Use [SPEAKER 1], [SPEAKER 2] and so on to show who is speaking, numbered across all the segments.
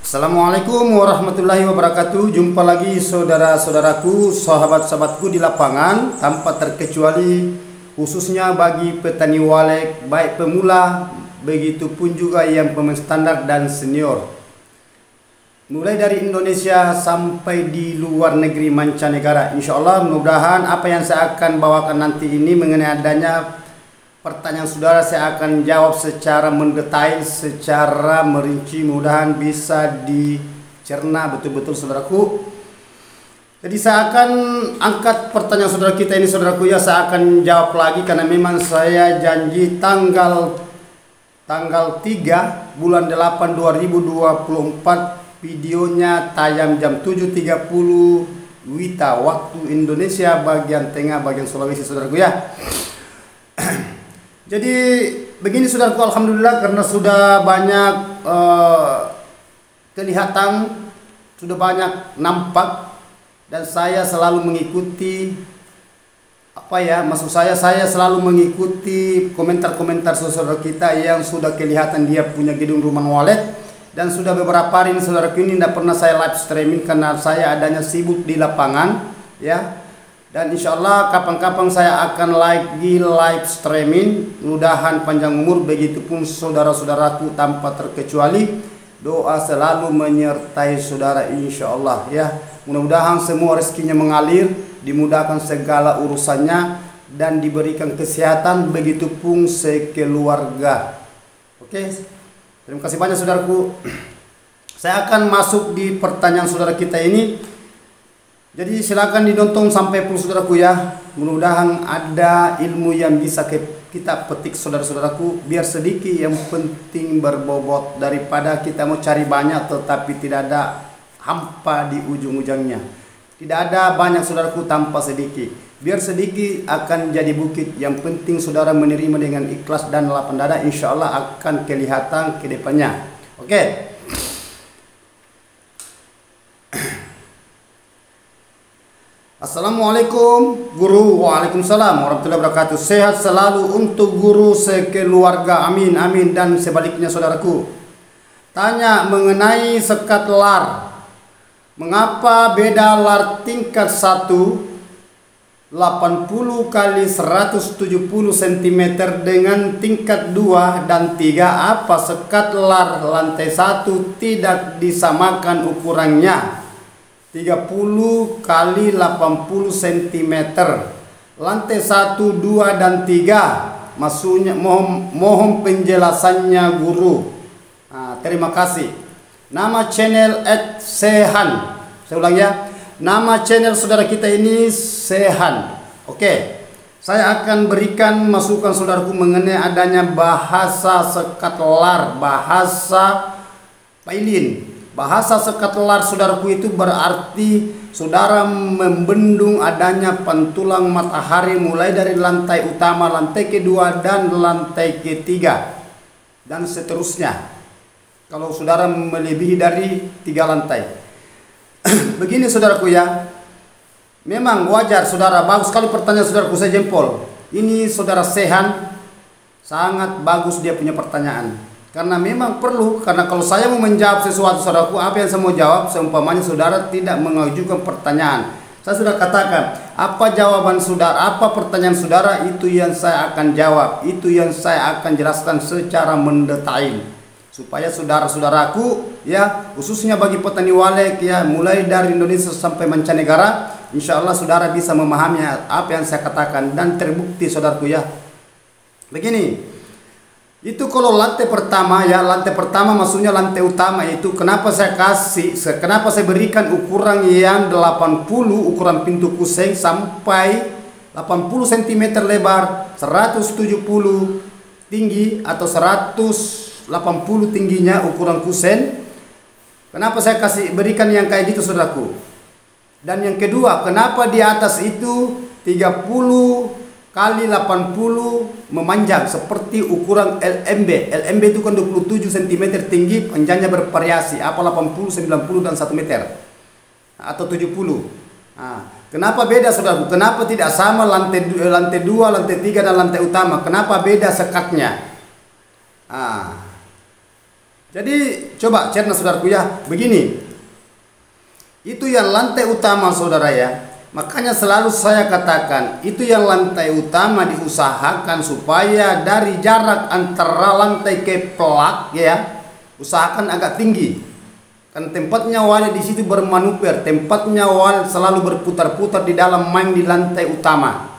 [SPEAKER 1] Assalamualaikum warahmatullahi wabarakatuh. Jumpa lagi saudara-saudaraku, sahabat-sahabatku di lapangan, tanpa terkecuali khususnya bagi petani walek, baik pemula, begitupun juga yang pemain standar dan senior. Mulai dari Indonesia sampai di luar negeri mancanegara. Insya Allah mudah-mudahan apa yang saya akan bawakan nanti ini mengenai adanya pertanyaan saudara, saya akan jawab secara mendetail, secara merinci, mudah-mudahan bisa dicerna betul-betul saudaraku. Jadi saya akan angkat pertanyaan saudara kita ini saudaraku ya, saya akan jawab lagi karena memang saya janji tanggal 3 bulan 8 2024 videonya tayang jam 7.30 WITA waktu Indonesia bagian tengah, bagian Sulawesi saudaraku ya. Jadi begini saudaraku, alhamdulillah karena sudah banyak kelihatan, sudah banyak nampak, dan saya selalu mengikuti maksud saya selalu mengikuti komentar-komentar saudara kita yang sudah kelihatan dia punya gedung rumah walet. Dan sudah beberapa hari ini saudaraku ini tidak pernah saya live streaming karena saya adanya sibuk di lapangan ya. Dan insya Allah kapan-kapan saya akan lagi live streaming. Mudahan panjang umur, begitupun saudara-saudaraku tanpa terkecuali. Doa selalu menyertai saudara insya Allah ya. Mudah-mudahan semua rezekinya mengalir, dimudahkan segala urusannya, dan diberikan kesehatan, begitupun sekeluarga. Oke. Terima kasih banyak saudaraku. Saya akan masuk di pertanyaan saudara kita ini. Jadi silakan ditonton sampai pun saudaraku ya. Mudah-mudahan ada ilmu yang bisa kita petik saudara-saudaraku. Biar sedikit yang penting berbobot, daripada kita mau cari banyak tetapi tidak ada hampa di ujung-ujungnya. Tidak ada banyak saudaraku tanpa sedikit. Biar sedikit akan jadi bukit. Yang penting saudara menerima dengan ikhlas dan lapang dada, insya Allah akan kelihatan ke depannya. Oke. Assalamualaikum guru. Waalaikumsalam warahmatullahi wabarakatuh. Sehat selalu untuk guru sekeluarga, amin amin, dan sebaliknya saudaraku. Tanya mengenai sekat lar. Mengapa beda lar tingkat 1 80 kali 170 cm dengan tingkat 2 dan 3? Apa sekat lar lantai 1 tidak disamakan ukurannya? 30 kali 80 cm lantai 1, 2 dan 3. Maksudnya mohon penjelasannya guru. Terima kasih. Nama channel @sehan. Saya ulang ya. Nama channel saudara kita ini Sehan. Oke. Saya akan berikan masukan saudaraku mengenai adanya bahasa sekat lar, bahasa Pailin. Bahasa sekat lar saudaraku itu berarti saudara membendung adanya pantulan matahari mulai dari lantai utama, lantai kedua, dan lantai ketiga, dan seterusnya. Kalau saudara melebihi dari 3 lantai. Begini saudaraku ya. Memang wajar saudara, bagus sekali pertanyaan saudaraku, saya jempol. Ini saudara Sehan, sangat bagus dia punya pertanyaan. Karena memang perlu, karena kalau saya mau menjawab sesuatu saudaraku, apa yang saya mau jawab, seumpamanya saudara tidak mengajukan pertanyaan. Saya sudah katakan, apa jawaban saudara, apa pertanyaan saudara, itu yang saya akan jawab, itu yang saya akan jelaskan secara mendetail. Supaya saudara-saudaraku ya, khususnya bagi petani walek ya, mulai dari Indonesia sampai mancanegara, insya Allah saudara bisa memahami apa yang saya katakan, dan terbukti saudaraku ya. Begini, itu kalau lantai pertama ya, lantai pertama maksudnya lantai utama itu, kenapa saya berikan ukuran yang 80, ukuran pintu kuseng sampai 80 cm lebar, 170 tinggi atau 180 tingginya ukuran kusen. Kenapa saya berikan yang kayak gitu saudaraku? Dan yang kedua, kenapa di atas itu 30 kali 80 memanjang seperti ukuran LMB? LMB itu kan 27 cm tinggi, panjangnya bervariasi, apa 80, 90 dan 1 meter atau 70. Kenapa beda saudaraku? Kenapa tidak sama lantai 2, lantai 3 dan lantai utama? Kenapa beda sekatnya? Jadi coba cerna saudaraku ya, begini. Itu yang lantai utama saudara ya. Makanya selalu saya katakan, itu yang lantai utama diusahakan supaya dari jarak antara lantai ke pelak ya, usahakan agak tinggi. Kan tempatnya walet di situ bermanuver, tempatnya walet selalu berputar-putar di dalam main di lantai utama.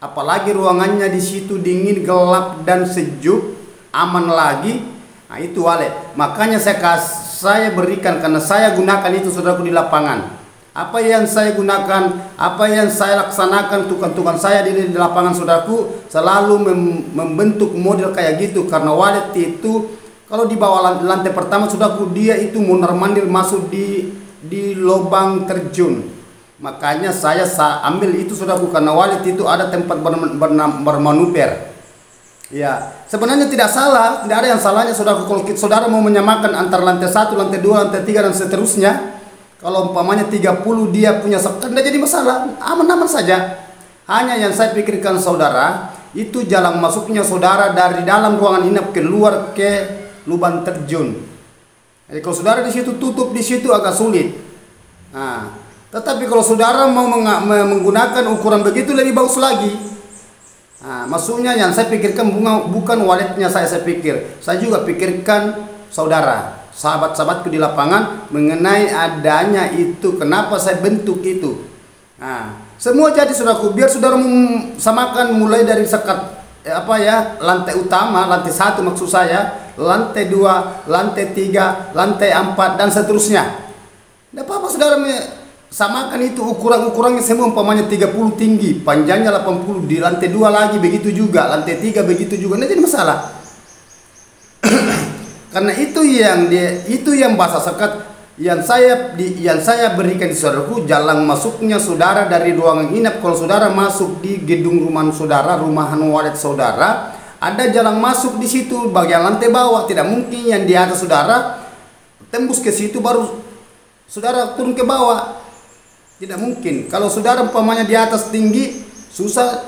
[SPEAKER 1] Apalagi ruangannya di situ dingin, gelap dan sejuk, aman lagi. Nah itu walet. Makanya saya berikan karena saya gunakan itu saudaraku di lapangan. Apa yang saya gunakan, apa yang saya laksanakan, tukang-tukang saya di lapangan saudaraku selalu membentuk model kayak gitu. Karena walet itu kalau di bawah lantai pertama saudaraku, dia itu mondar-mandir masuk di lubang terjun. Makanya saya ambil itu saudaraku, karena walet itu ada tempat bermanuver. Ya, sebenarnya tidak salah, tidak ada yang salahnya saudaraku kalau saudara mau menyamakan antara lantai 1, lantai 2, lantai 3 dan seterusnya. Kalau umpamanya 30 dia punya sekat, tidak jadi masalah, aman-aman saja. Hanya yang saya pikirkan saudara, itu jalan masuknya saudara dari dalam ruangan inap keluar ke lubang terjun. Jadi kalau saudara di situ tutup di situ agak sulit. Nah, tetapi kalau saudara mau menggunakan ukuran begitu lebih bagus lagi. Nah, maksudnya yang saya pikirkan bukan waletnya saya pikir. Saya juga pikirkan saudara, sahabat-sahabatku di lapangan mengenai adanya itu, kenapa saya bentuk itu. Nah, semua jadi saudaraku, biar saudara samakan mulai dari sekat lantai utama, lantai 1 maksud saya, lantai 2, lantai 3, lantai 4 dan seterusnya. Tidak apa-apa saudara samakan itu ukuran-ukurannya semua, umpamanya 30 tinggi, panjangnya 80, di lantai 2 lagi begitu juga, lantai 3 begitu juga, tidak jadi masalah. Karena itu yang bahasa sekat yang saya berikan di saudaraku, jalan masuknya saudara dari ruangan inap. Kalau saudara masuk di gedung rumahan saudara, rumahan walet saudara, ada jalan masuk di situ bagian lantai bawah. Tidak mungkin yang di atas saudara tembus ke situ baru saudara turun ke bawah. Tidak mungkin. Kalau saudara umpamanya di atas tinggi, susah.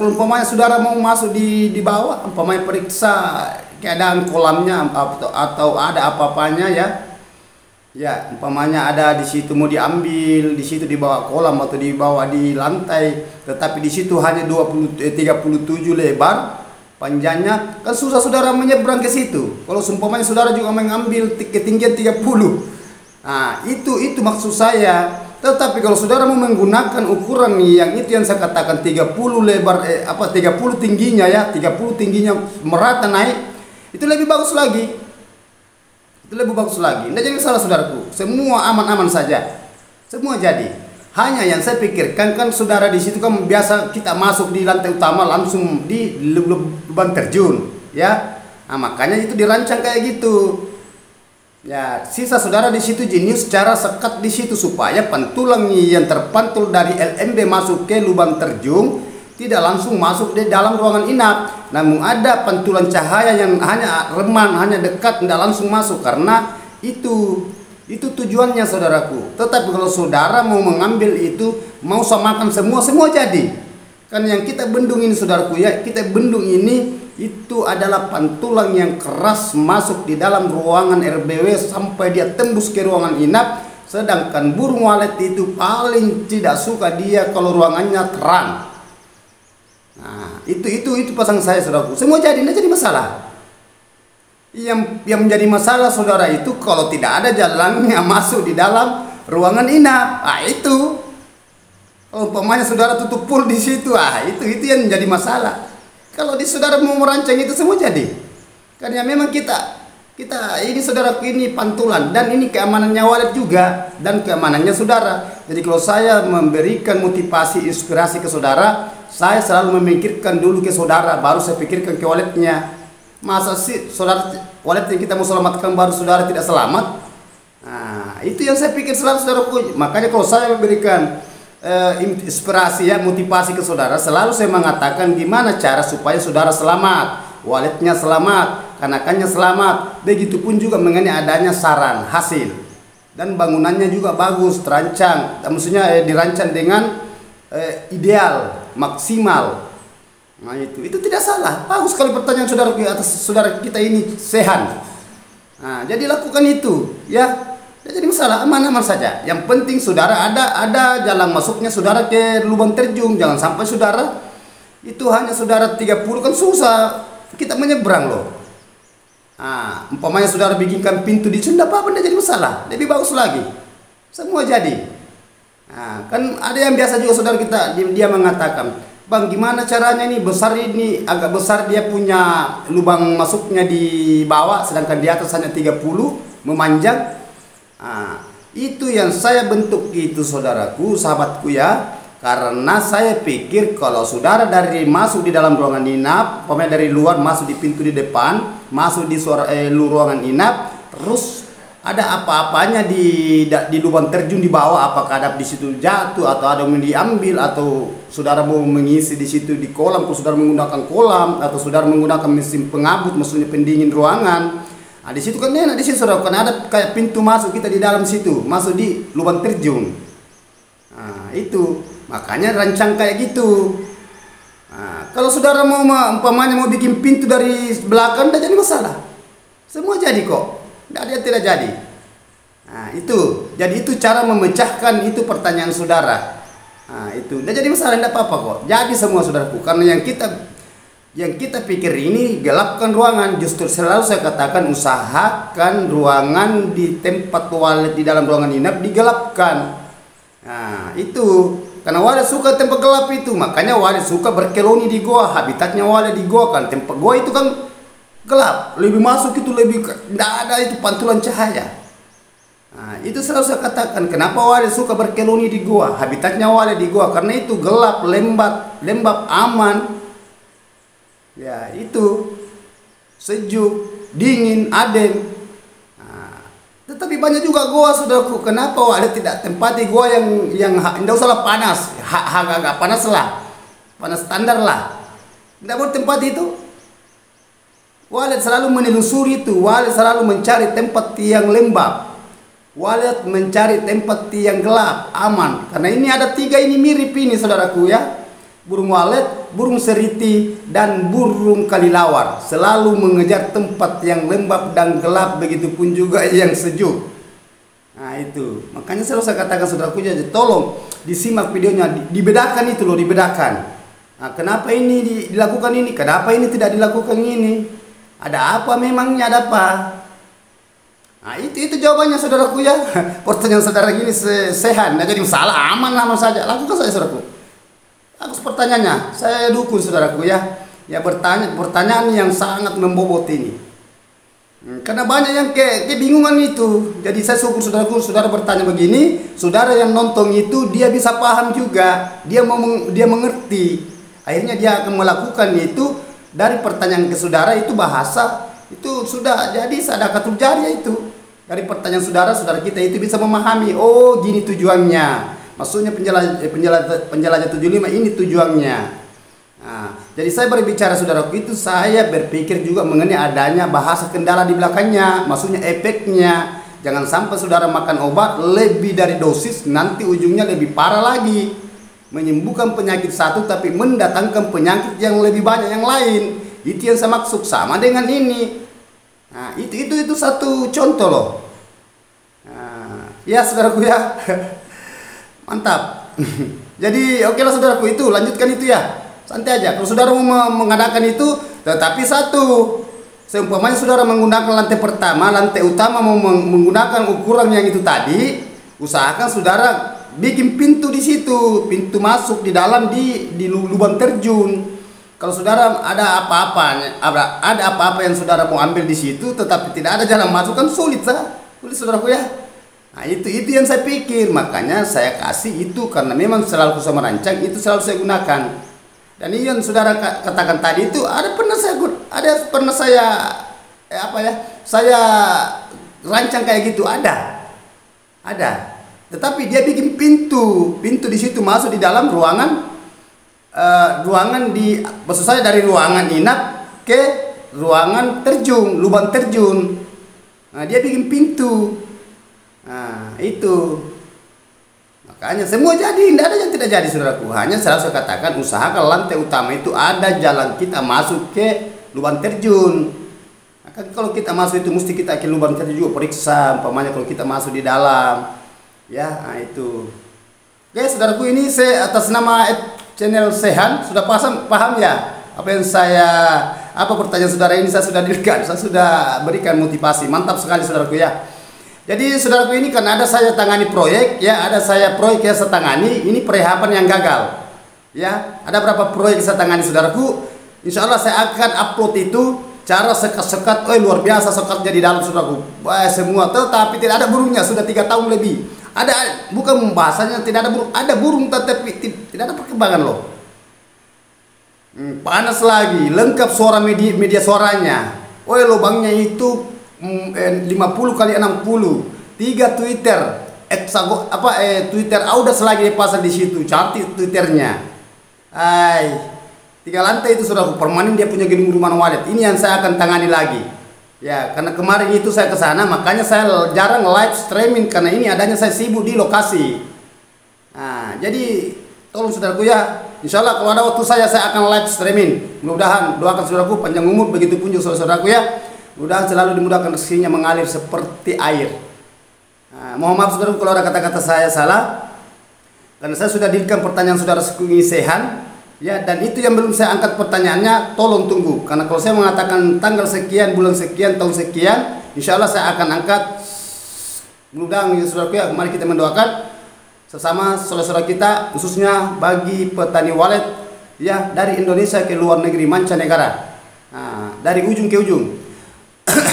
[SPEAKER 1] Kalau umpamanya saudara mau masuk di bawah, umpamanya periksa keadaan kolamnya atau ada apa-apanya ya, umpamanya ada di situ mau diambil di situ di bawah kolam atau di bawah di lantai, tetapi di situ hanya 37 lebar panjangnya, kan susah saudara menyeberang ke situ. Kalau umpamanya saudara juga mengambil ketinggian 30, nah itu maksud saya. Tetapi kalau saudara mau menggunakan ukuran yang itu yang saya katakan 30 lebar 30 tingginya ya, 30 tingginya merata naik, itu lebih bagus lagi. Itu lebih bagus lagi. Tidak jadi salah saudaraku. Semua aman-aman saja. Semua jadi. Hanya yang saya pikirkan kan saudara di situ kan biasa kita masuk di lantai utama langsung di lubang terjun, ya. Nah, makanya itu dirancang kayak gitu. Ya, sisa saudara di situ jenis cara sekat di situ supaya pantulan yang terpantul dari LMB masuk ke lubang terjun tidak langsung masuk di dalam ruangan inap, namun ada pantulan cahaya yang hanya reman, hanya dekat, tidak langsung masuk, karena itu tujuannya saudaraku. Tetapi kalau saudara mau mengambil itu, mau samakan semua jadi. Kan yang kita bendung ini saudaraku ya, kita bendung ini itu adalah pantulan yang keras masuk di dalam ruangan RBW sampai dia tembus ke ruangan inap. Sedangkan burung walet itu paling tidak suka dia kalau ruangannya terang. Nah, itu pasang saya saudaraku. Semua jadi, tidak jadi masalah. Yang menjadi masalah saudara itu kalau tidak ada jalannya masuk di dalam ruangan inap. Ah itu. Kalau umpamanya saudara tutup pool di situ, itu yang menjadi masalah. Kalau di saudara mau merancang itu semua jadi. Karena memang kita ini saudaraku ini pantulan dan ini keamanannya walet juga dan keamanannya saudara. Jadi kalau saya memberikan motivasi inspirasi ke saudara, saya selalu memikirkan dulu ke saudara, baru saya pikirkan ke waletnya. Masa sih saudara walet yang kita mau selamatkan baru saudara tidak selamat? Nah, itu yang saya pikir selalu saudaraku. Makanya kalau saya memberikan inspirasi ya, motivasi ke saudara, selalu saya mengatakan gimana cara supaya saudara selamat, waletnya selamat, kanakannya selamat. Begitupun juga mengenai adanya saran hasil dan bangunannya juga bagus, terancang, maksudnya dirancang dengan ideal, maksimal. Nah itu tidak salah. Bagus kalau pertanyaan saudara atas saudara kita ini sehat. Nah, jadi lakukan itu, ya. Jadi masalah aman-aman saja. Yang penting saudara ada jalan masuknya saudara ke lubang terjun. Jangan sampai saudara itu hanya saudara 30 kan susah kita menyeberang loh. Nah, umpamanya saudara bikinkan pintu di sini, apa tidak jadi masalah, lebih bagus lagi. Semua jadi. Nah, kan ada yang biasa juga saudara kita dia mengatakan, "Bang, gimana caranya nih besar ini agak besar dia punya lubang masuknya di bawah sedangkan di atas hanya 30 memanjang." Nah, itu yang saya bentuk itu saudaraku, sahabatku ya. Karena saya pikir kalau saudara dari masuk di dalam ruangan inap, pokoknya dari luar masuk di pintu di depan, masuk di ruangan inap, terus ada apa-apanya di lubang terjun di bawah, apakah ada di situ jatuh atau ada yang diambil atau saudara mau mengisi di situ di kolam, kalau saudara menggunakan kolam atau saudara menggunakan mesin pengabut, maksudnya pendingin ruangan. Nah, di situ kan enak, di situ saudara kan ada kayak pintu masuk kita di dalam situ, masuk di lubang terjun. Nah, itu makanya rancang kayak gitu. Nah, kalau saudara mau umpamanya mau bikin pintu dari belakang, tidak jadi masalah. Semua jadi kok, tidak ada yang tidak jadi. Nah, itu, jadi itu cara memecahkan itu pertanyaan saudara. Nah, itu, tidak jadi masalah, tidak apa-apa kok. Jadi semua saudaraku, karena yang kita pikir ini gelapkan ruangan. Justru selalu saya katakan usahakan ruangan di tempat toilet di dalam ruangan inap digelapkan. Nah, itu karena walet suka tempat gelap itu, makanya walet suka berkeloni di goa. Habitatnya walet di goa kan, tempat goa itu kan gelap, lebih masuk itu lebih tidak ada itu pantulan cahaya. Nah, itu selalu saya katakan kenapa walet suka berkeloni di goa. Habitatnya walet di goa karena itu gelap, lembab, aman. Ya, itu sejuk, dingin, adem. Nah, tetapi banyak juga goa saudaraku. Kenapa walet tidak tempati goa yang tidak usahlah panas, agak panas lah, panas standar lah. Tidak boleh tempat itu. Walet selalu menelusuri itu. Walet selalu mencari tempat yang lembab. Walet mencari tempat yang gelap, aman. Karena ini ada 3 ini mirip ini saudaraku ya. Burung walet, burung seriti, dan burung kalilawar selalu mengejar tempat yang lembab dan gelap, begitupun juga yang sejuk. Nah, itu makanya selalu saya katakan saudaraku, jadi tolong disimak videonya, dibedakan itu loh, dibedakan. Nah, kenapa ini dilakukan ini, kenapa ini tidak dilakukan ini, ada apa memangnya, ada apa. Nah, itu jawabannya saudaraku ya. Pertanyaan saudara gini sehat, nggak jadi masalah, aman saja, lakukan saja saudaraku. Aku pertanyaannya, saya dukung saudaraku ya. Ya, pertanyaan yang sangat membobot ini. Karena banyak yang kebingungan itu. Jadi saya syukur saudaraku, saudara bertanya begini, saudara yang nonton itu dia bisa paham juga, dia mengerti. Akhirnya dia akan melakukan itu. Dari pertanyaan ke saudara itu bahasa itu sudah jadi sadaqatul jariyah itu. Dari pertanyaan saudara kita itu bisa memahami, oh gini tujuannya. Maksudnya penjelajah 75 ini tujuannya. Nah, jadi saya berbicara saudaraku itu, saya berpikir juga mengenai adanya bahasa kendala di belakangnya, maksudnya efeknya. Jangan sampai saudara makan obat lebih dari dosis, nanti ujungnya lebih parah lagi. Menyembuhkan penyakit satu tapi mendatangkan penyakit yang lebih banyak yang lain. Itu yang saya maksud, sama dengan ini. Nah, itu satu contoh loh. Nah, ya saudaraku ya. Mantap. Jadi oke lah saudaraku, itu lanjutkan itu ya. Santai aja. Kalau saudara mau mengadakan itu, tetapi satu, seumpamanya saudara menggunakan lantai pertama, lantai utama mau menggunakan ukuran yang itu tadi, usahakan saudara bikin pintu di situ, pintu masuk di dalam di lubang terjun. Kalau saudara ada apa-apa yang saudara mau ambil di situ, tetapi tidak ada jalan masuk, kan sulit saudaraku ya. Nah, itu yang saya pikir, makanya saya kasih itu karena memang selalu saya merancang, itu selalu saya gunakan. Dan ini yang saudara katakan tadi itu pernah saya rancang kayak gitu, ada. Tetapi dia bikin pintu di situ masuk di dalam ruangan maksud saya dari ruangan inap ke ruangan terjun, lubang terjun. Nah, dia bikin pintu. Nah, itu makanya semua jadi, tidak ada yang tidak jadi saudaraku. Hanya selalu saya katakan usahakan lantai utama itu ada jalan kita masuk ke lubang terjun. Nah, Kan kalau kita masuk itu mesti kita ke lubang kita juga periksa, umpamanya kalau kita masuk di dalam, ya, nah itu. Oke, saudaraku, ini saya atas nama channel Sehan sudah paham ya apa yang pertanyaan saudara ini saya sudah berikan, saya sudah berikan motivasi, mantap sekali saudaraku ya. Jadi saudaraku, ini kan ada saya tangani proyek ya, ada proyek yang saya tangani, ini perehapan yang gagal ya. Ada berapa proyek saya tangani saudaraku, insya Allah saya akan upload itu cara sekat-sekat, luar biasa sekatnya di dalam saudaraku, semua, tetapi tidak ada burungnya, sudah 3 tahun lebih. Ada, bukan bahasanya tidak ada burung, ada burung tetapi tidak ada perkembangan loh. Panas lagi, lengkap suara media suaranya. Lubangnya itu 50 kali 60, 3 Twitter, Twitter Audas lagi dipasang di situ, cantik Twitternya. 3 lantai itu sudah permanen, dia punya gedung rumah walet. Ini yang saya akan tangani lagi. Ya, karena kemarin itu saya ke sana, makanya saya jarang live streaming karena ini adanya saya sibuk di lokasi. Nah, jadi tolong saudaraku ya, insya Allah kalau ada waktu saya akan live streaming. Mudah-mudahan doakan saudaraku panjang umur, begitu pun juga saudaraku ya. Mudah-mudahan selalu dimudahkan rezekinya mengalir seperti air. Nah, mohon maaf saudaraku kalau ada kata-kata saya salah, karena saya sudah diberikan pertanyaan saudara ini Sehan. Ya, dan itu yang belum saya angkat pertanyaannya, tolong tunggu. Karena kalau saya mengatakan tanggal sekian, bulan sekian, tahun sekian, insya Allah saya akan angkat. Mudah-mudahan saudaraku ya, mari kita mendoakan sesama saudara-saudara kita, khususnya bagi petani walet ya, dari Indonesia ke luar negeri, mancanegara. Nah, dari ujung ke ujung.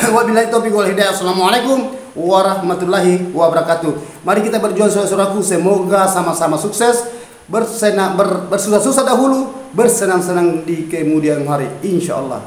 [SPEAKER 1] Wabillahi taufiq wal hidayah. Assalamualaikum warahmatullahi wabarakatuh. Mari kita berjuang saudara-saudaraku, semoga sama-sama sukses. Bersusah-susah dahulu, bersenang-senang di kemudian hari, insya Allah.